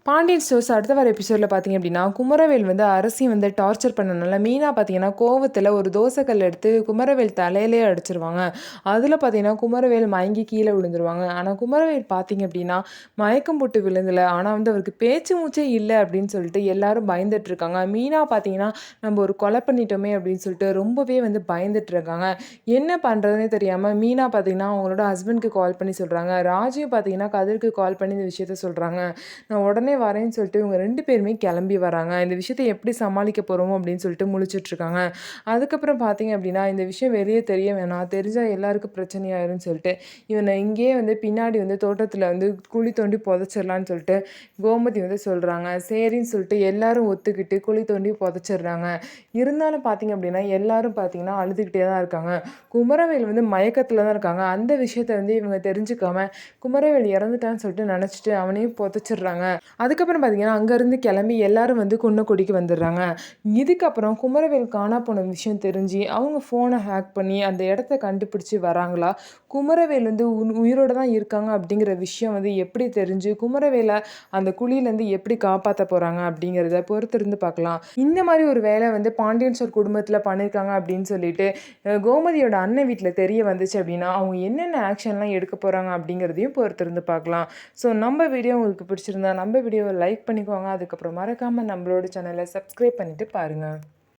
Pandian stores அடுத்த வர எபிசோடில் பார்த்தீங்க அப்படின்னா குமரவேல் வந்து அரசியை வந்து டார்ச்சர் பண்ணனால மீனா பார்த்தீங்கன்னா கோவத்தில் ஒரு தோசைக்கல் எடுத்து குமரவேல் தலையிலே அடிச்சிருவாங்க. அதில் பார்த்தீங்கன்னா குமரவேல் மயங்கி கீழே விழுந்துருவாங்க. ஆனால் குமரவேல் பார்த்தீங்க அப்படின்னா மயக்கம் போட்டு விழுந்தலை. ஆனால் வந்து அவருக்கு பேச்சு மூச்சே இல்லை அப்படின்னு சொல்லிட்டு எல்லாரும் பயந்துட்டு இருக்காங்க. மீனா பார்த்தீங்கன்னா நம்ம ஒரு கொலை பண்ணிட்டோமே அப்படின்னு சொல்லிட்டு ரொம்பவே வந்து பயந்துட்டு இருக்காங்க. என்ன பண்ணுறதுனே தெரியாமல் மீனா பார்த்தீங்கன்னா அவங்களோட ஹஸ்பண்ட்க்கு கால் பண்ணி சொல்கிறாங்க. ராஜியும் பார்த்தீங்கன்னா கதிருக்கு கால் பண்ணி இந்த விஷயத்த சொல்கிறாங்க. நான் உடனே வரேன்னு சொல்லிட்டு இவங்க 2 பேருமே கிளம்பி வராங்க. இந்த விஷயத்த எப்படி சமாளிக்க போறோம் அப்படின்னு சொல்லிட்டு முழிச்சிட்டுருக்காங்க. அதுக்கப்புறம் பார்த்தீங்க அப்படின்னா, இந்த விஷயம் வெளிய தெரிய வேணாம். தெரிஞ்சா எல்லாருக்கும் பிரச்சனையாயிரும்னு சொல்லிட்டு, இவன இங்கேயே வந்து பின்னாடி வந்து தோட்டத்தில வந்து குழி தோண்டி புதைச்சிடலான்னு சொல்லிட்டு கோமதி வந்து சொல்றாங்க. சரின்னு சொல்லிட்டு எல்லாரும் ஒத்துக்கிட்டு குழி தோண்டி புதைச்சிடுறாங்க. இருந்தாலும் பார்த்தீங்க அப்படின்னா, எல்லாரும் பார்த்தீங்கன்னா அழுதுகிட்டே தான் இருக்காங்க. குமரவேல் வந்து மயக்கத்தில தான் இருக்காங்க. அந்த விஷயத்த வந்து இவங்க தெரிஞ்சுக்காம, குமரவேல் இறந்துட்டான்னு சொல்லிட்டு நெனச்சுட்டு அவனையும் புதைச்சிடுறாங்க. அதுக்கப்புறம் பார்த்தீங்கன்னா, அங்கேருந்து கிளம்பி எல்லாரும் வந்து குன்னக்குடிக்கு வந்துடுறாங்க. இதுக்கப்புறம் குமரவேல் காணா போன விஷயம் தெரிஞ்சு, அவங்க ஃபோனை ஹேக் பண்ணி அந்த இடத்த கண்டுபிடிச்சு வராங்களா? குமரவேல் வந்து உயிரோட தான் இருக்காங்க அப்படிங்கிற விஷயம் வந்து எப்படி தெரிஞ்சு, குமரவேல அந்த குழியிலேருந்து எப்படி காப்பாத்த போறாங்க அப்படிங்கிறத பொறுத்திருந்து பார்க்கலாம். இந்த மாரி ஒரு வேலை வந்து பாண்டியன் ஸ்டோர் குடும்பத்தில பண்ணியிருக்காங்க அப்படின்னு சொல்லிட்டு, கோமதியோட அண்ணன் வீட்ல தெரிய வந்துச்சு அப்படின்னா, அவங்க என்னென்ன ஆக்ஷன்லாம் எடுக்க போறாங்க அப்படிங்கிறதையும் பொறுத்திருந்து பார்க்கலாம். ஸோ நம்ம வீடியோ உங்களுக்கு பிடிச்சிருந்தா நம்ம வீடியோவை லைக் பண்ணிக்கோங்க. அதுக்கப்புறம் மறக்காமல் நம்மளோட சேனலை சப்ஸ்கிரைப் பண்ணிவிட்டு பாருங்கள்.